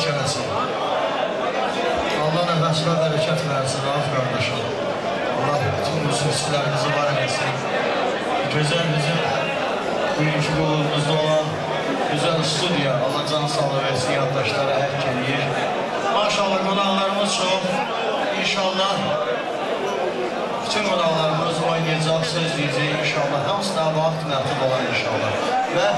təbrik eləsin. Allah nəfəslə bərəkət versin, Rauf qardaşım. Allah bütün müzikçilərimizi var eləsin. Gözəl bizim bugünkü qulluğumuzda olan güzel studiya, Allah can sağlığı versin, yaddaşlara həkk edir. Maşallah qonaqlarımız çox. İnşallah bütün qonaqlarımız oynayacaq, söz deyəcək inşallah. Hamısına vaxt məhdud olan inşallah. Və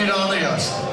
İranı yazsın.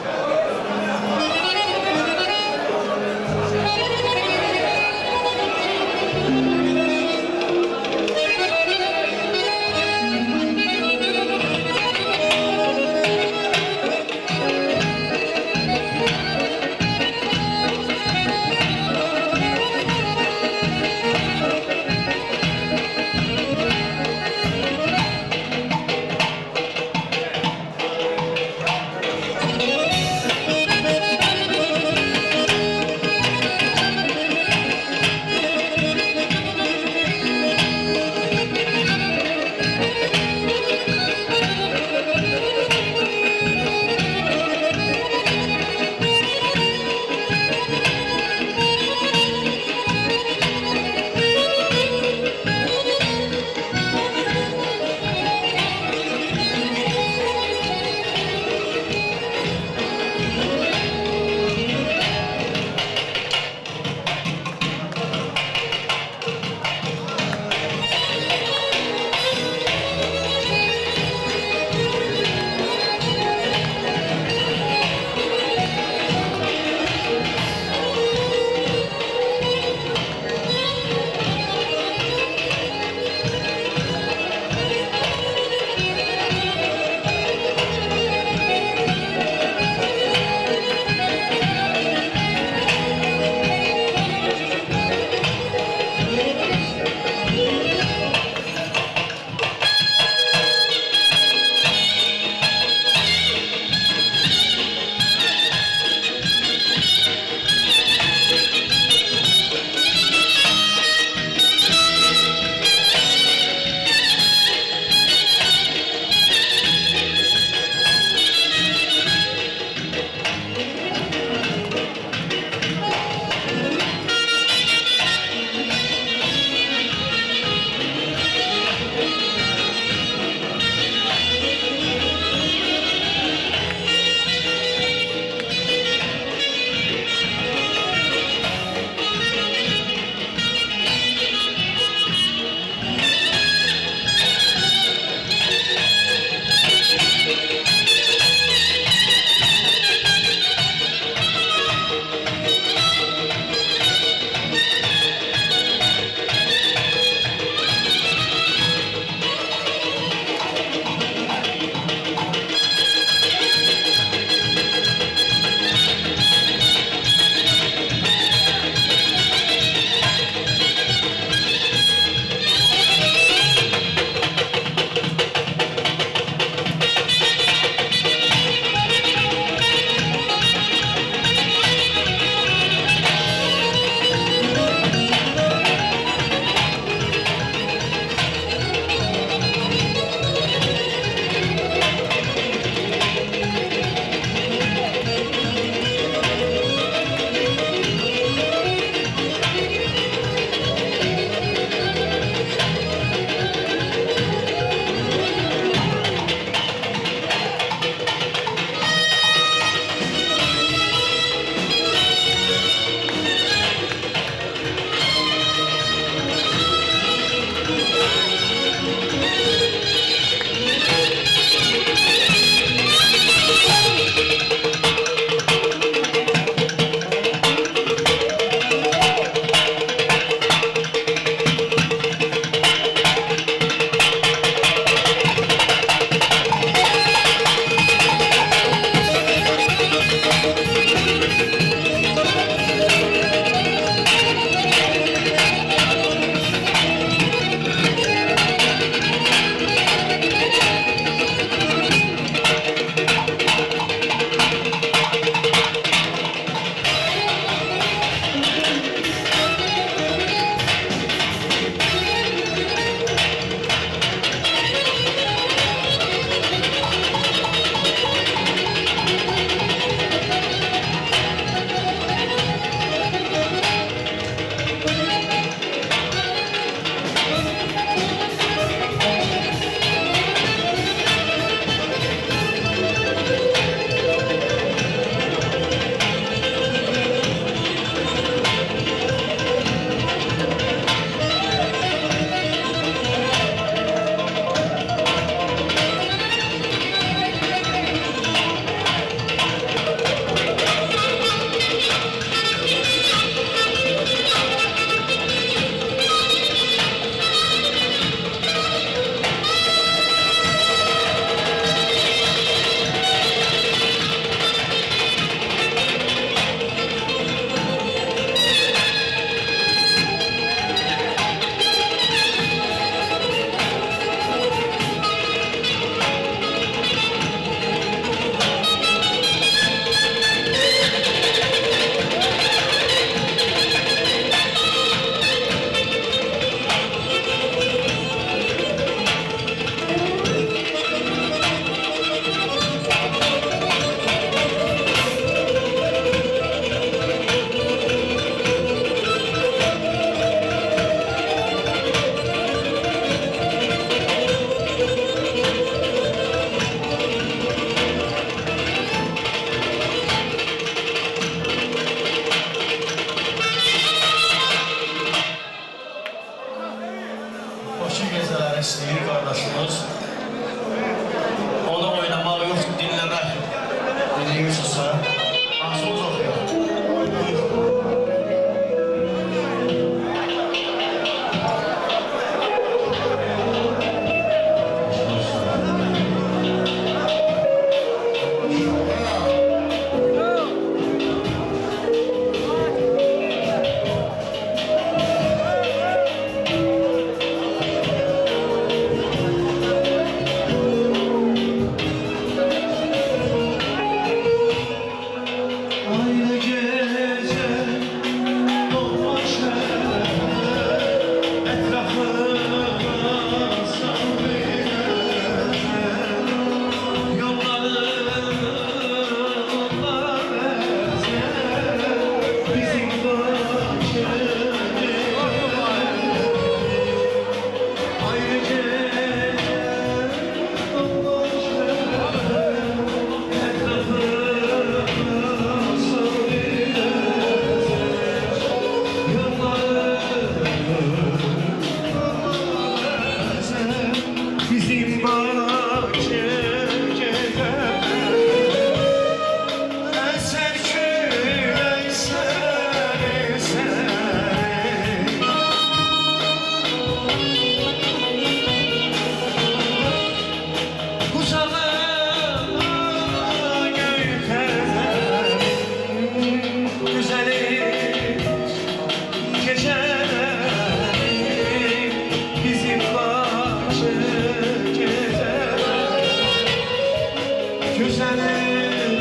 güzelim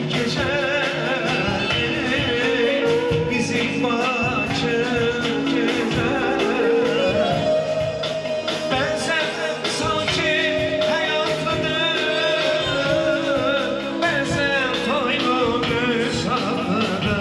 gecelim bizim bacım güzel. Ben sevdim sanki hayatını, ben sevdim toylu müsaadını.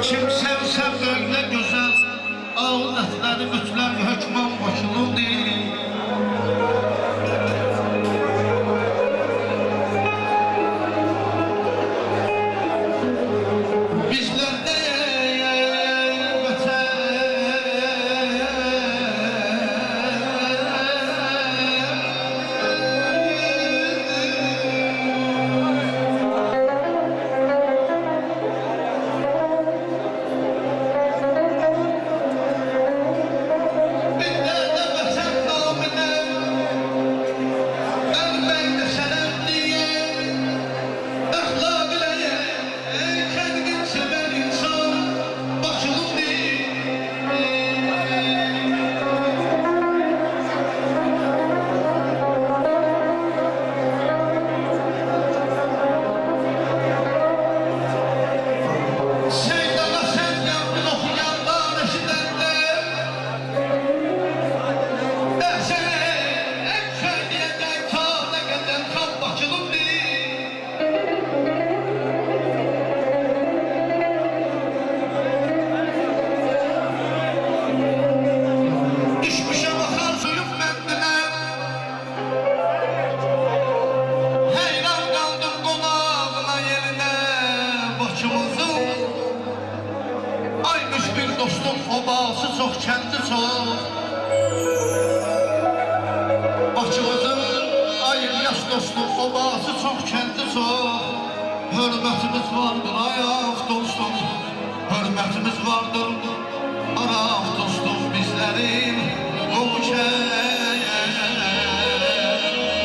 Kim sevsə böyle güzel, ağlatları mütləq hökmən başlıdır. Bizler de kəndi çox. Bakımızın ay yaş dostum, obası çox, kəndi çox. Hörmətimiz vardır, ayaq dostum, hörmətimiz vardır, araq dostum bizlərin qolu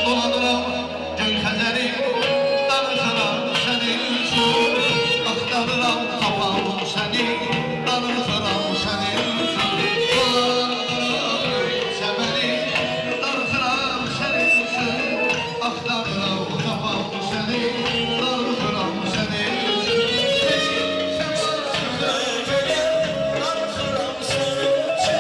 dolanıram göy xəzəri, danışıram sənin üçün, axtarıram tapam səni, danışıram sənin üçün, səməni, danışıram sənin üçün, axtarıram tapam səni, danışıram sənin üçün. Sən varsın, danışıram sənin üçün.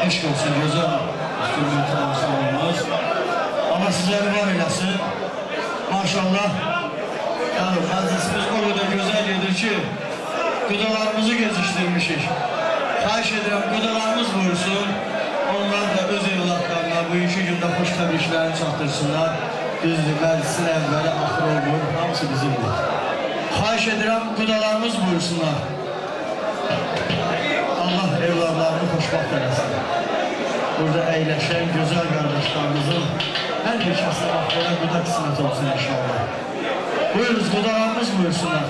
eşk olsun, gözəl instrumentalımız. Allah sizləri var eləsin. Maşallah. Yani məclisimiz o kadar güzel gedir ki, qıdalarımızı gecişdirmişik. Xahiş edirəm, qıdalarımız buyursun. Onlar da öz evlatlarına bu iki gündə xoş təbriklərini çatdırsınlar. Düzdür, məclisin əvvəli, axır olmur, hamısı bizimdir. Xahiş edirəm, qıdalarımız buyursunlar. Allah evlatlarını xoşbaxt eləsin. Burada əyləşən gözəl qardaşlarımızın hər bir kəsin axıra qıda qismət olsun inşallah. Buyuruz, qıdalarımız buyursunlar.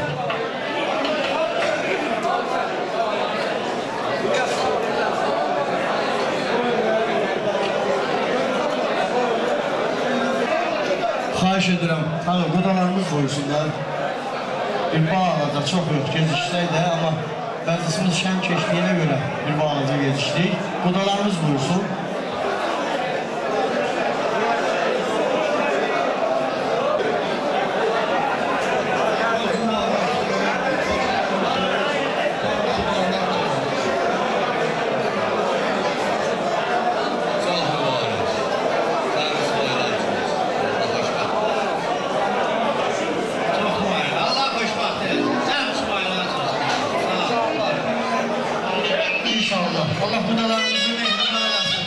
Xahiş edirəm, qıdalarımız buyursunlar. Bir bağlaca çox yox, gecişsək də, amma məclisimiz şən keçdiyinə görə bir bağlaca gecişdik. Qıdalarımız buyursun. Allah qıdalarımızı mehriban eləsin.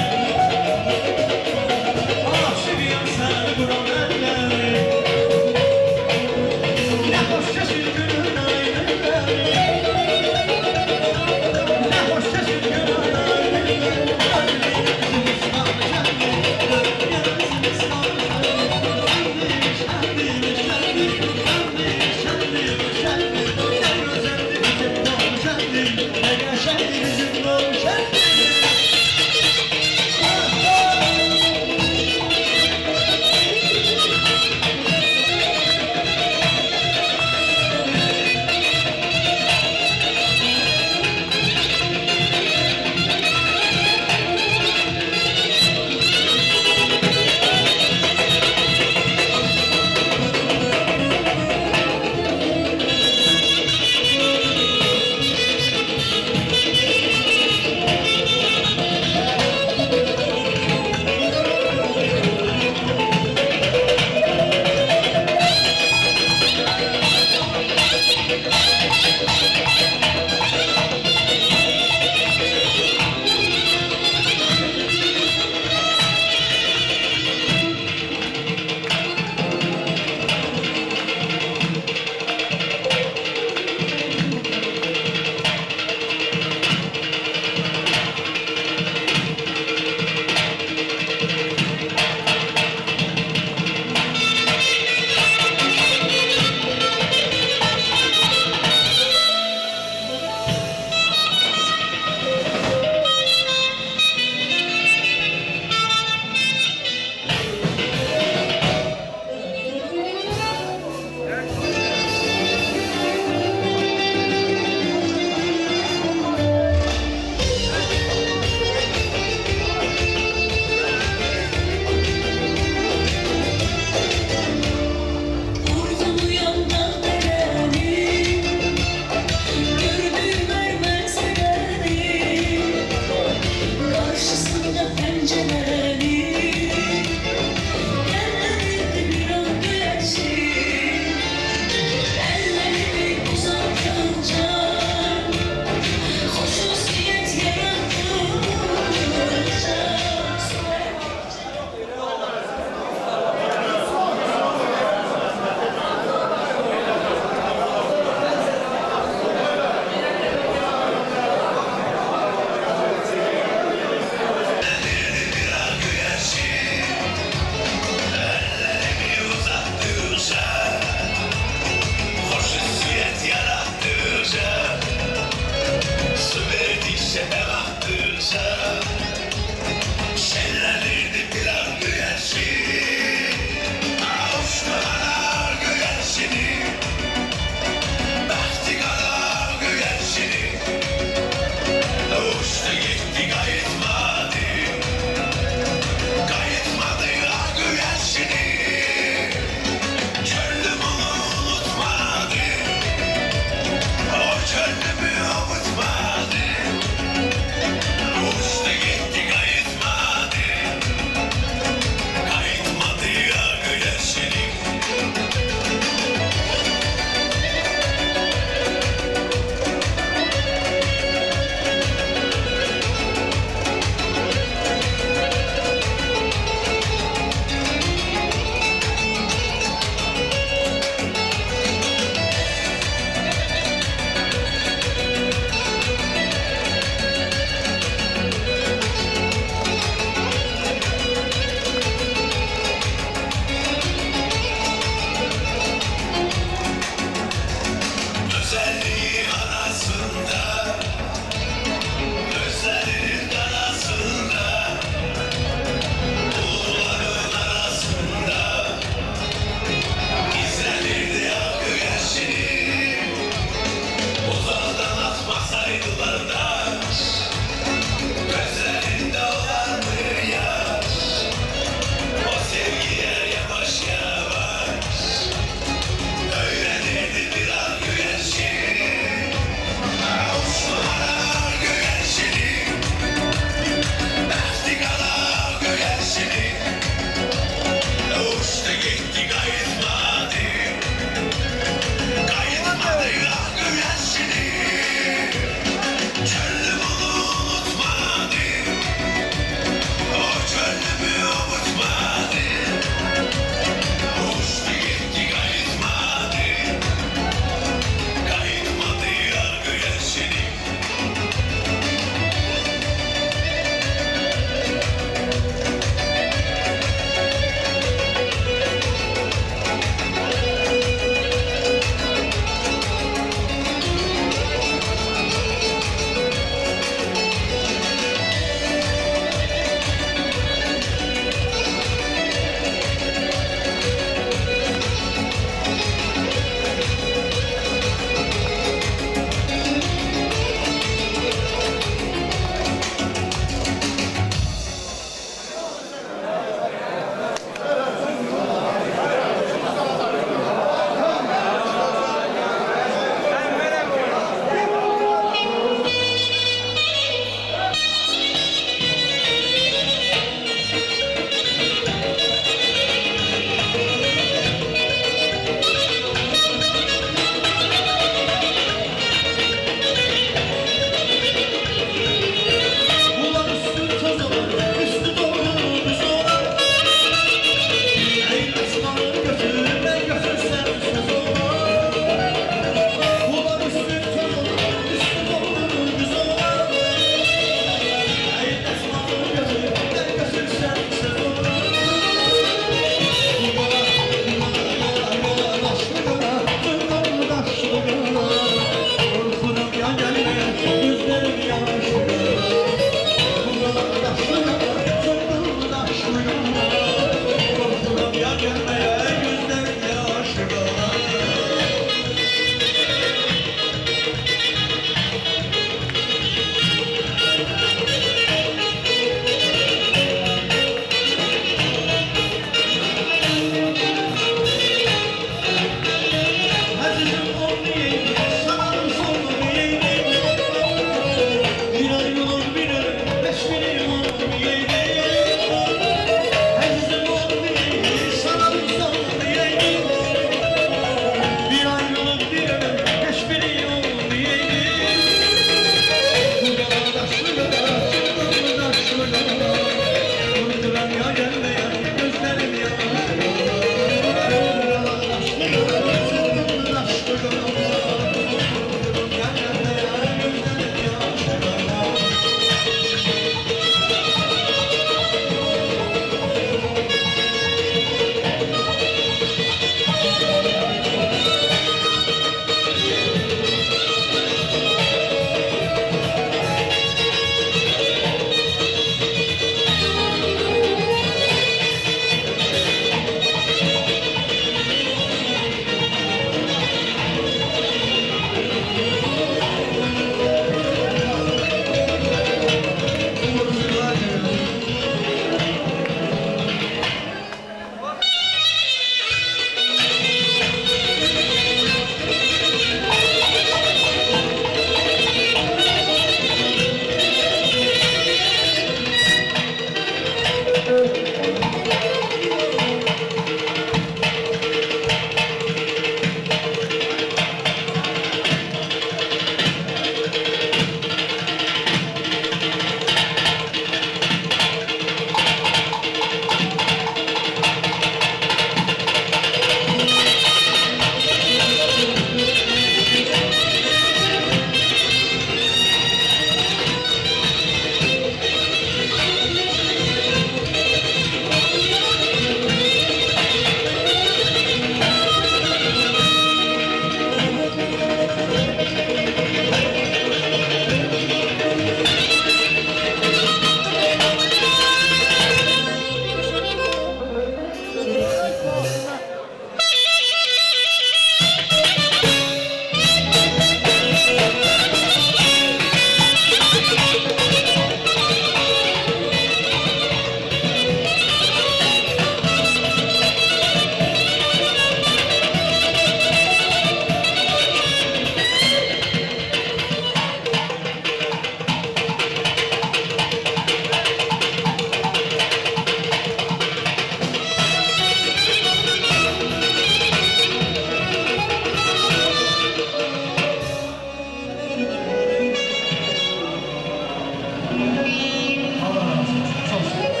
Allah razı olsun. Çok sağ olun.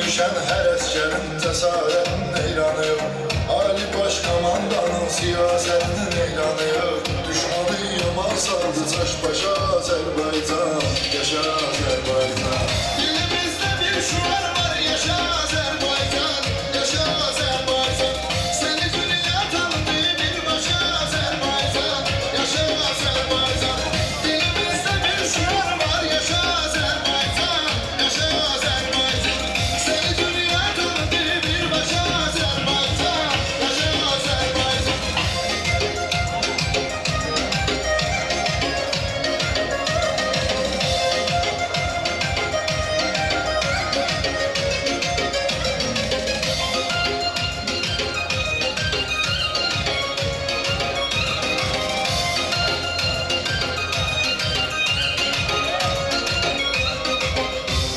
Düşen her eskerin cesaretin eylanı yok. Ali Başkomandanın siyasetinin eylanı yok. Düşmanı yaman saldı taş başa Azerbaycan. Yaşa Azerbaycan. Dilimizde bir şuar var, yaşa Azerbaycan. Yaşa Azerbaycan. Seni dünya tanıdı bir başa Azerbaycan. Yaşa Azerbaycan. Dilimizde bir şuar var, yaşa Azerbaycan. Yaşa Azerbaycan. Seni dünya tanıdı bir başa Azerbaycan. Yaşa Azerbaycan.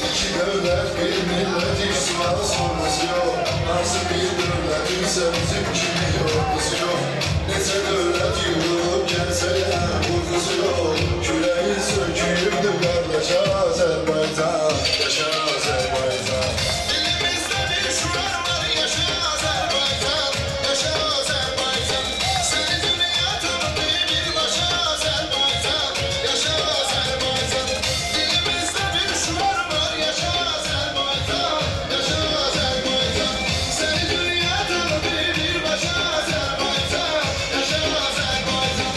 İki devlet, bir millet, hiç silah sorması yok. Nasıl bir devlet ise bizim kimi ordusu yok. Ne Neçə dövlət yığılıb gəlsələr Qorxusu yox, küləyin söküyübdür qardaş Azərbaycan, yaşa Azərbaycan. Dilimizdə bir şüar var, yaşa Azərbaycan, yaşa Azərbaycan. Səni dünya tanıdı birbaşa Azərbaycan, yaşa Azərbaycan. Dilimizdə bir şüar var, yaşa Azərbaycan, yaşa Azərbaycan. Səni dünya tanıdı birbaşa Azərbaycan, yaşa Azərbaycan.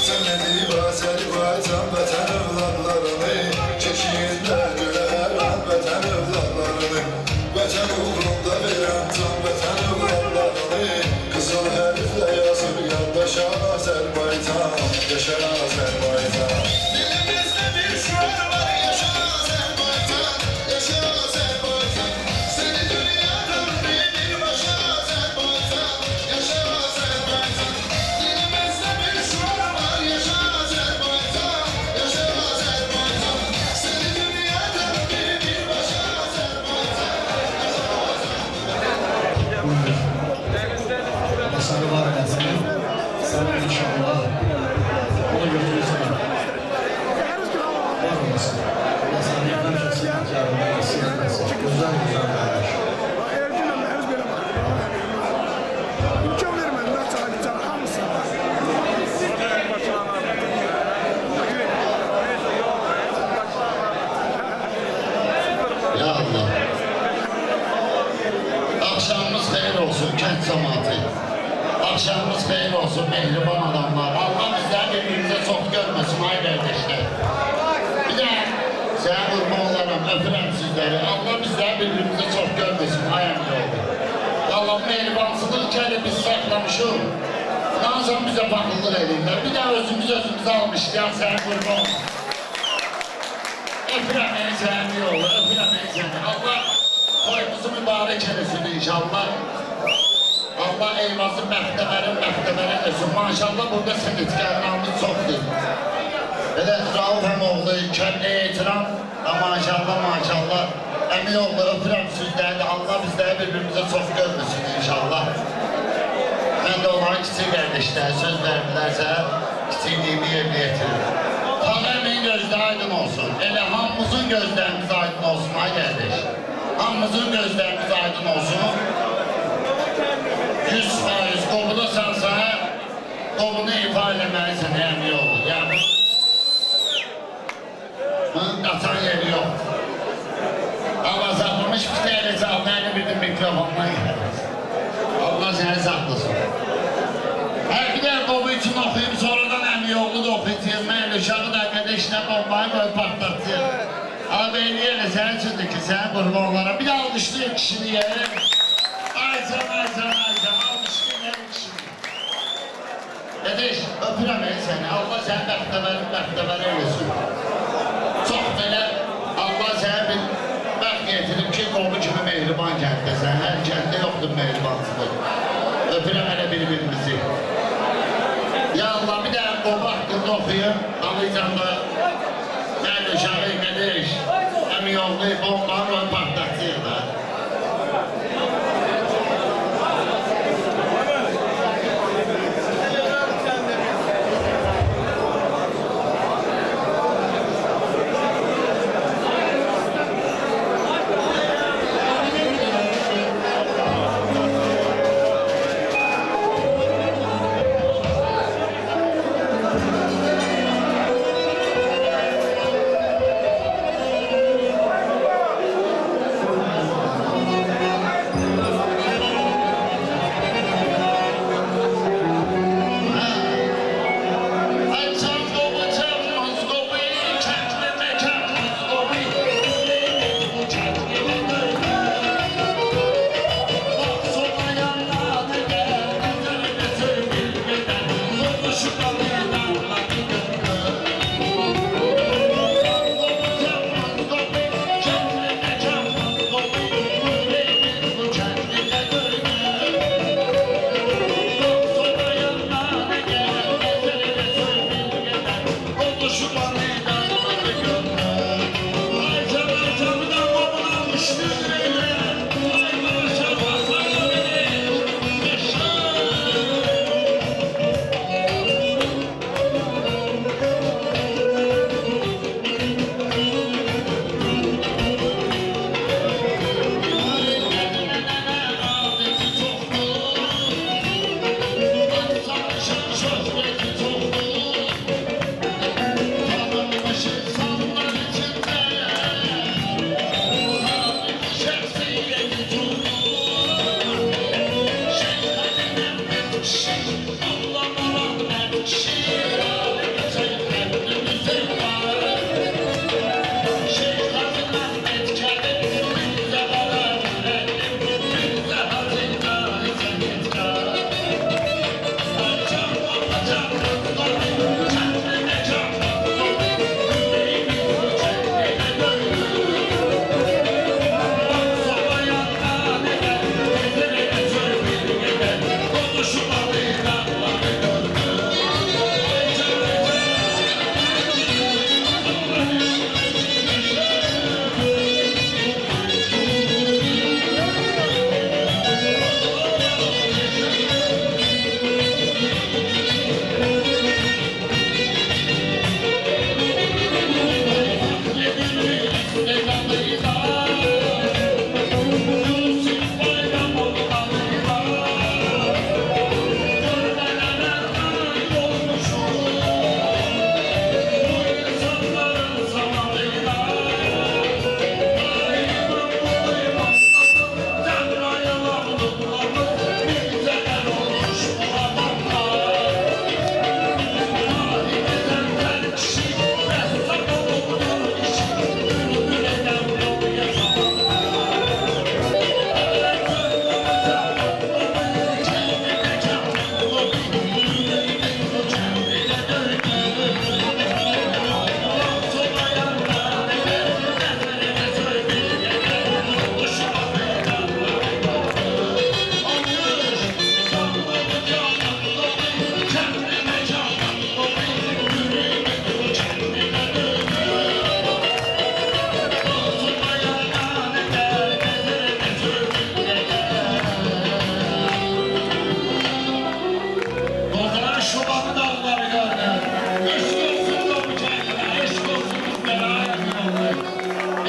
Sən nə deyib Azərbaycan vətən övladlarını Çəkiyirlər görərəm vətən övladlarını Vətən uğrunda verəm can vətən övladlarını Qızıl hərflə yazır yaddaşa Azərbaycan, yaşa Azərbaycan. Dilimizdə bir şüar var, yaşa Azərbaycan, yaşa Azərbaycan. Səni dünya tanıdı birbaşa Azərbaycan, yaşa Azərbaycan. Dilimizdə bir şüar var, yaşa Azərbaycan, yaşa Azərbaycan. Səni dünya tanıdı birbaşa Azərbaycan, yaşa Azərbaycan. Masarı var eləsin. Sen inşallah onu götürürsen. Var olasın. Allah sana yardımcı olsun. Yardım etsin. Güzel güzel kardeş. Ergin'le her böyle bak. İmkan vermedi. Ben sana gideceğim. Hamısı. Ya Allah. Akşamımız hayır olsun kent cemaati. Akşamımız hayır olsun mehriban adamlar. Allah bizler birbirimize çok görmesin ay kardeşler. Bir de sen kurban olarak öpürəm sizleri. Allah bizler birbirimize çok görmesin ay emri oldu. Allah mehribansızlık kere biz saklamışım. Ondan sonra bize bakılır elinde. Bir de özümüze almışlar sen kurban ol. Öpürəm seni yolu, öpürəm seni. Allah koyumuzu mübarek eylesin inşallah. Allah eyvazı məktəbərin etsin. Maşallah burada sənətkarlarımız çoxdur. Elə Rauf Həmoğlu, Kəlli Etiram, maşallah. Əmin oğlu öpürəm sizləri. Allah bizləri birbirimizə çox görmesin inşallah. Mən də onlara kiçik kardeşler söz verdilərsə, kiçikliyimi yerine yetirir. Tağəmin gözdə aydın olsun. Elə hamımızın gözlərimiz aydın olsun ay kardeş. Hamımızın gözlərimiz aydın olsun. 100% qobunu sansa, qobunu ifa eləməlisən əmin olur. Yəni, bunun qaçan yeri yox. Allah saxlamış bir təyələ çalmayla bir de mikrofonla gəlir. Allah səni saxlasın. Hər bir də qobu üçün oxuyub, sonradan əmin yolu da oxuyub, mən uşağı da qədəşlə bombayı qoyub patlatıyor. Ama belli yerine sen üçündür ki sen kurbanlara bir daha almışlıyım kişini yere. Aycan almışlıyım her kişini. Dedeş öpüremeyin seni. Allah sen bəxtəbər eylesin. Çok böyle Allah sana bir bəxt getirip ki qobu kimi mehriban kentdesən. Her kentte yoktur mehribansızlık. Öpürem hele birbirimizi. Ya Allah bir daha qobu hakkında okuyun. Anlayacağım da ben uşağı kardeş, hem yollayıp bombarla patlatıyorlar.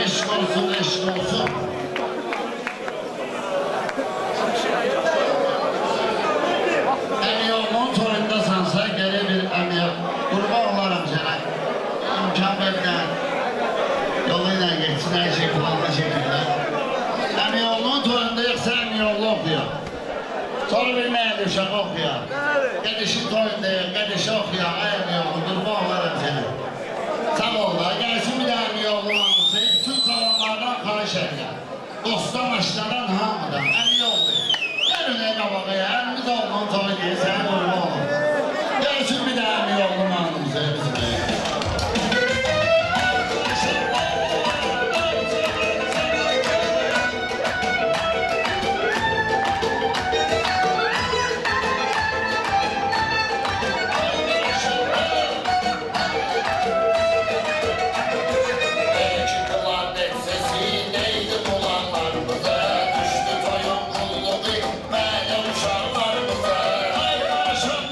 Eşk olsun, eşk olsun. Əmi oğlunun toyundasansa geri bir əmiyə qurban olarım sənə. İmkan verdən yolu ilə geçsin, hər şey planlı şekildə. Əmi oğlunun toyunda yoxsa əmi oğlu oxuyaq. Sonra bilməyəli uşaq oxuyaq. Gedişin toyundayıq, gedişi oxuyaq, əmi oğlu qurban olarım sənə. Sağ ol da, gəlsin bir də əmi oğlu anısı, bütün salonlardan xahiş edirəm. Dostdan, aşlardan, hamıdan, əmi oğlu. Gəlin ey qabağıya, əmimiz oğlunun toyu deyil, sənə qurban olun. Gəlsin bir də əmi oğlu anımızı bizim ey. Ay maşallah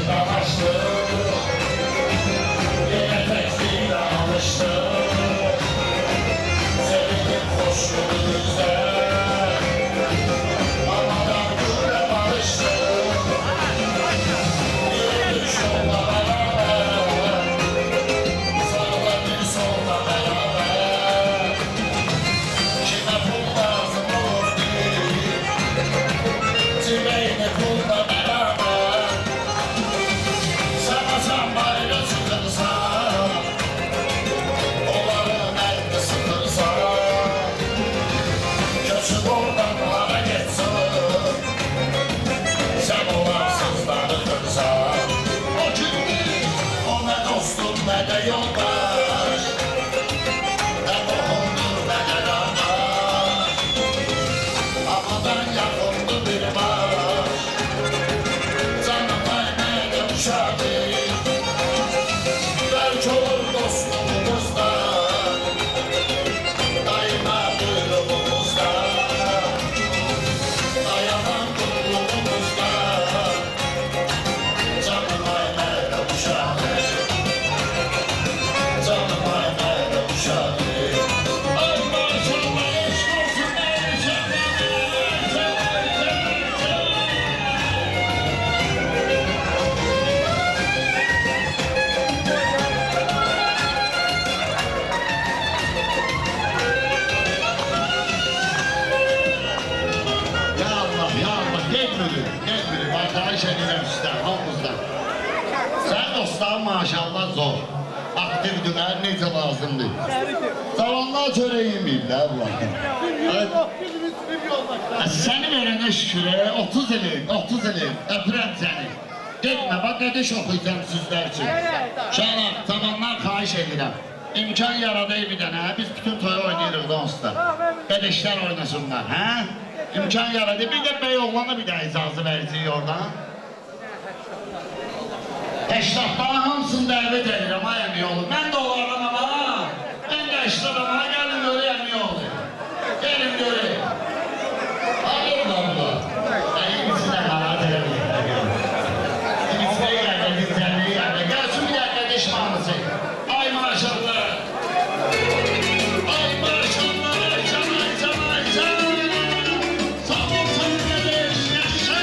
dalaştım. Yine tekliğine alıştım. Sevindim hoşluğunuza. Amadan güle barıştım. Yürüdük yolda beraber. Sağda bir solda beraber. Kime pul lazım olur değil. Cileyni pulla beraber. Sana sambayla çıkırsa. Onların elini sıkırsa. Göçüp oradan hara geçsin. Sen olarsızları kırsan. O gündür o ne dostum ne de yoldaş. Ne bohumdur ne de kardeş. Amadan yakındı bir baş. Canım aynayla uşadı. Belki olur dostluğumuzda. Daima buyruğumuzda. Dayanan kulluğumuzda. Canım aynayla uşadı. Canım aynayla uşadı. Ay maşallah eşk olsun ey canım. Ya Allah, ya Allah, gel biri, bardağı şerine üstten, havuzdan. Sen dostlar maşallah zor. Aktifdiler, nece lazımdır. Zavallar çöreği yemeyirler Allah'ım. Evet. Seni verene şükür, 30 ilin, öpürəm səni. Gitme, bak ödeş okuyacağım sizler için. Şahlar, zamanlar xahiş edirəm. İmkan yaradayı bir dənə, biz bütün toyu oynayırıq dostlar. Qədəşlər oynasınlar, hə? İmkan yaradı, bir de bey oğlana bir de icazı vericiyi oradan. Eşrafların hamısını dəvət edirəm, ay əmi oğlu. Mən də olarım ama, mən də eşrafım, ha gəlin görəyəm əmi oğlu. Gelin görəyəm. Hayır lan bu. İyi misin de karar verebilirim. İkisine geldi, bizlerine geldi. Gelsin bir dakika düşmanlısı. Ay maşallah. Ay maşallah. Aycan, Aycan, Aycan. Sağ olsun kardeş, yaşa.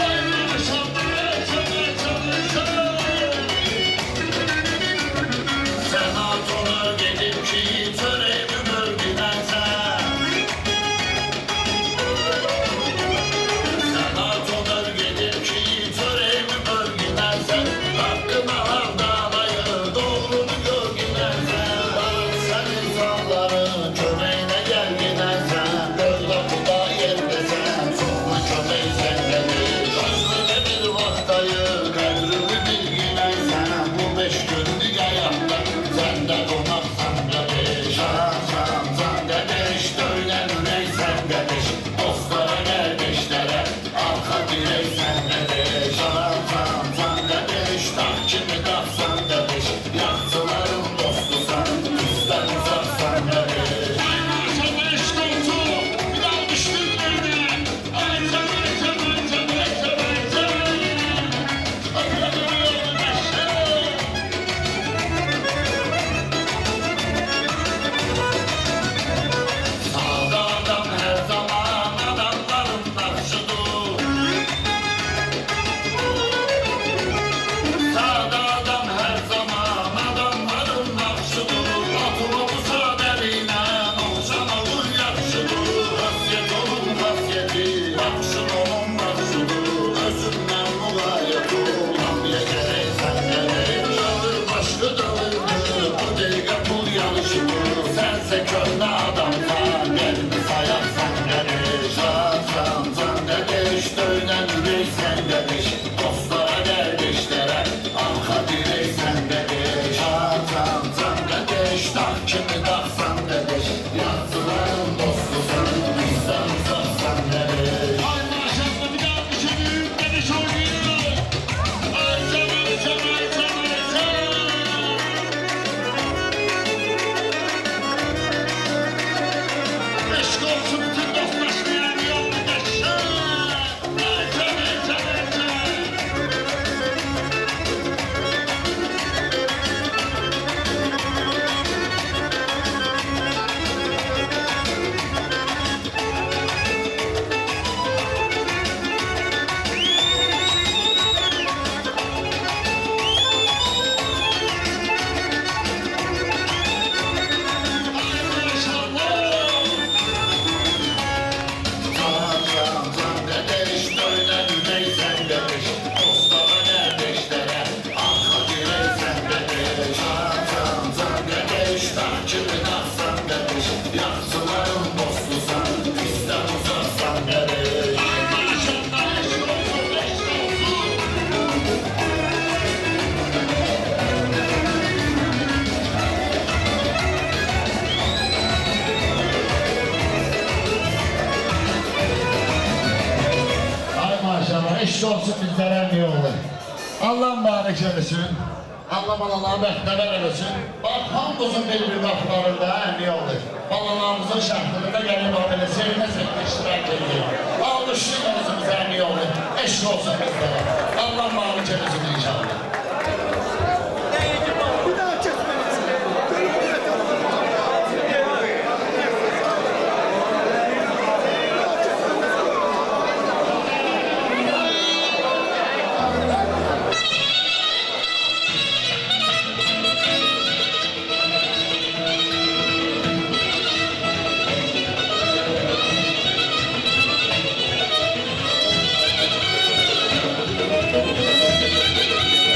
Ay maşallah, Aycan, Aycan, Aycan. Senatona gelip ki töremi bölgüdense. Senatona gelip ki töremi bölgüdense. Hakkını hardalayı doğrunu gölgüdense. Sen insanları kömeğine gelgüdense. Böyle kuda yerdesen sokma kömeği sendedir. Gözlüne bir vaktayı kadrını bilgüdense. Bu 5 günlük ayakta sen de konaksan kardeş. Sen kardeş, döylen ürey sen kardeş. Dostlara kardeşlere arka direk sen kardeş. Sen kardeş, takimi taksan kardeş. Yaktıların dostusan, bizden uzaksan kardeş. Ay maşallah eşk olsun, bir daha düştün nerede? Aycan, Aycan, Aycan, Aycan, Aycan. Akıllıyorum eşek. Sağda adam her zaman adamların nakşıdır. Sağda adam her zaman adamların nakşıdır. Atma bu sadeliyle olsan olur yakşıdır. Hasret olun hasreti, bakşın olun bakşıdır. Özünden mulayet ol, hamle gerek sen gerek. Çalır başlı dağıldı, bu delga pul yanışıdır. Sense könlü adamsan, gelini sayarsan geliş. Sen kardeş, döylen ürey sen kardeş. Dostlara kardeşlere, arka direk sen kardeş. Sen kardeş, takimi taksan kardeş. Yaktıların dostusan, bizden uzaksan kardeş. Ay maşallah bir daha düşürüyorum, kardeş oynuyor. Aycan, Aycan, Aycan, Aycan. Sularım bozdusan, bizden uzaksan nereye? Maşallah eşk olsun, eşk olsun. Ay maşallah eşk olsun bizlere emmi oğlu. Allah mübarek eylesin. Allah balalarına bekleler eylesin. Bak hamdolsun bir laflarında emmi oğlu. Balalarımızın şartlarında gelin o böyle sevine sevine iştirak ediyor. Alışın olsun bize emmi oğlu. Eşk olsun bizlere. Allah mübarek eylesin inşallah. Bir daha çekmelisin. Böyle bir Sularım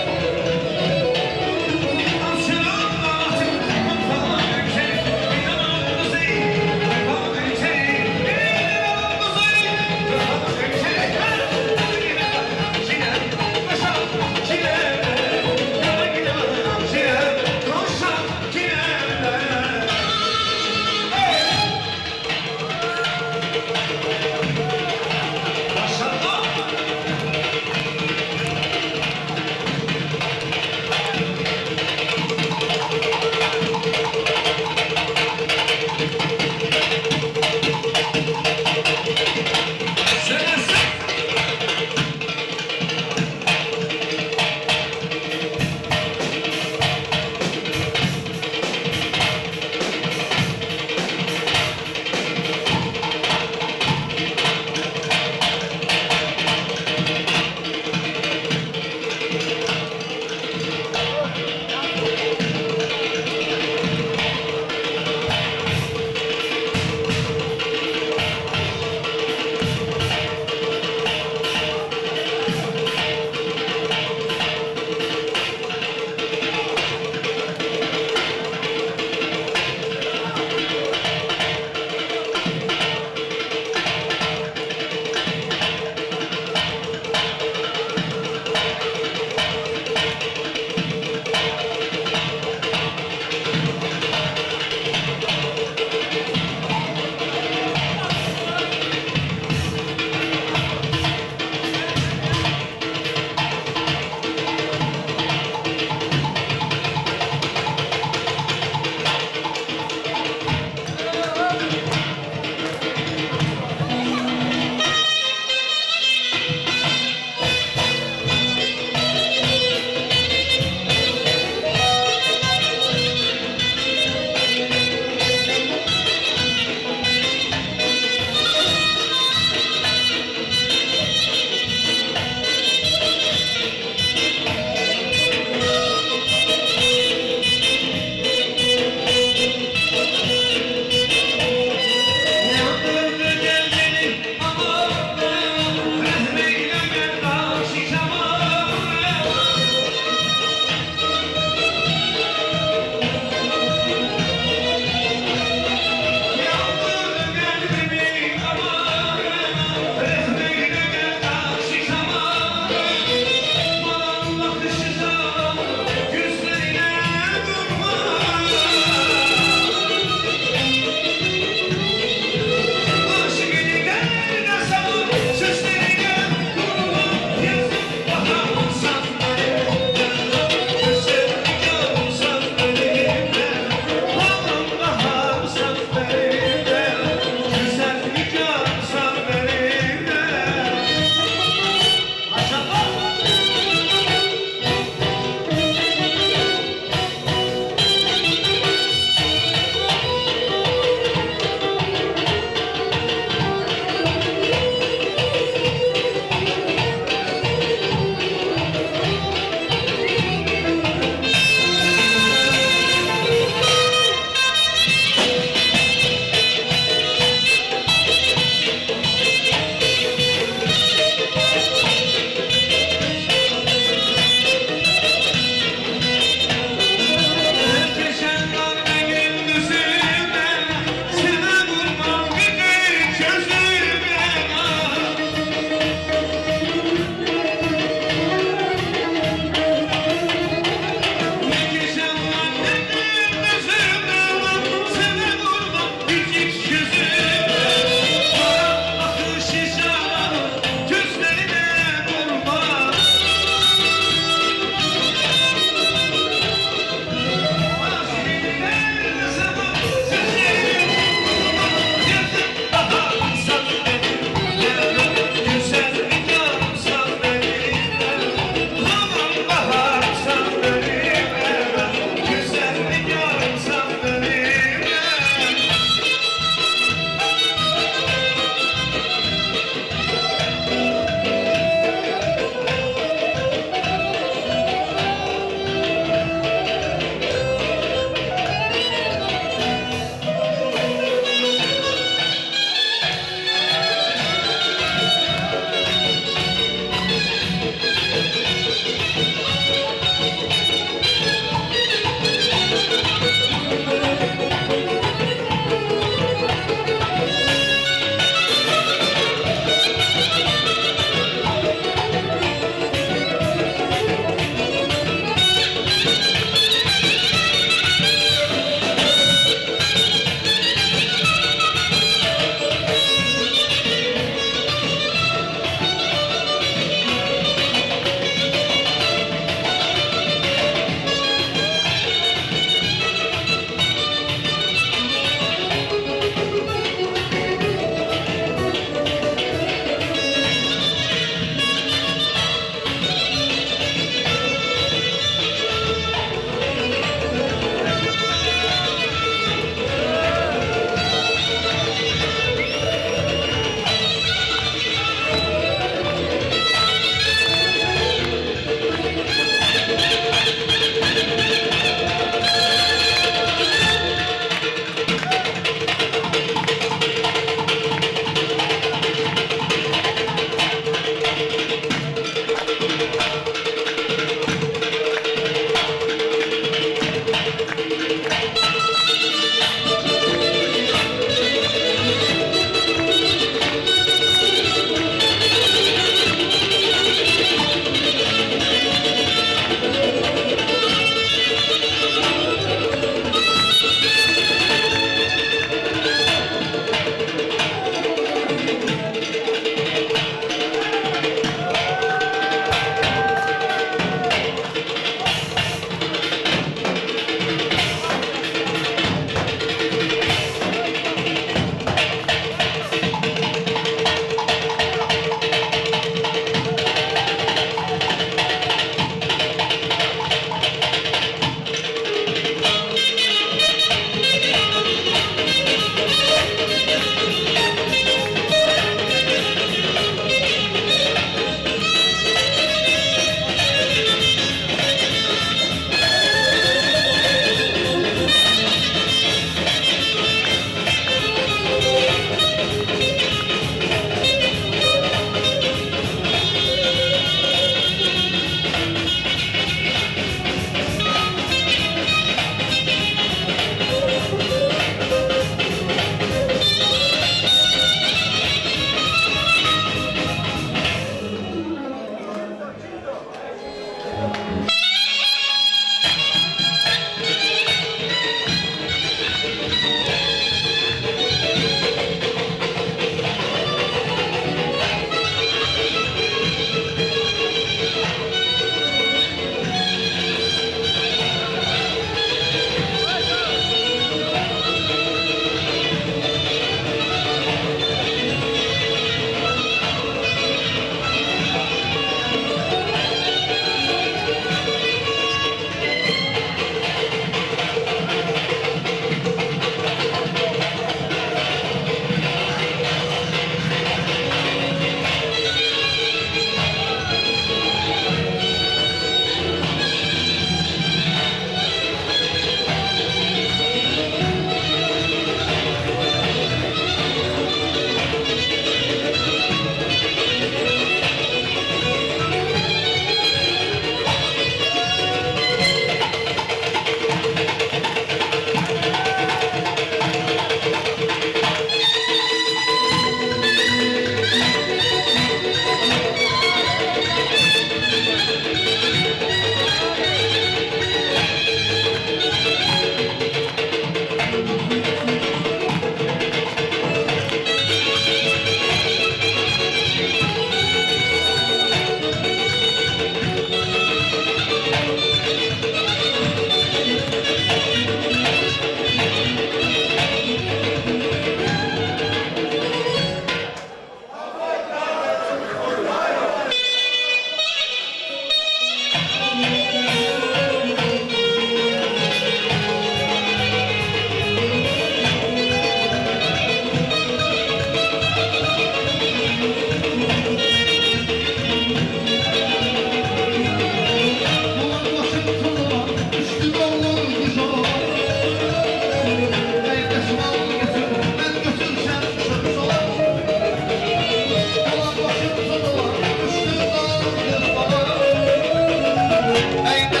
Haydi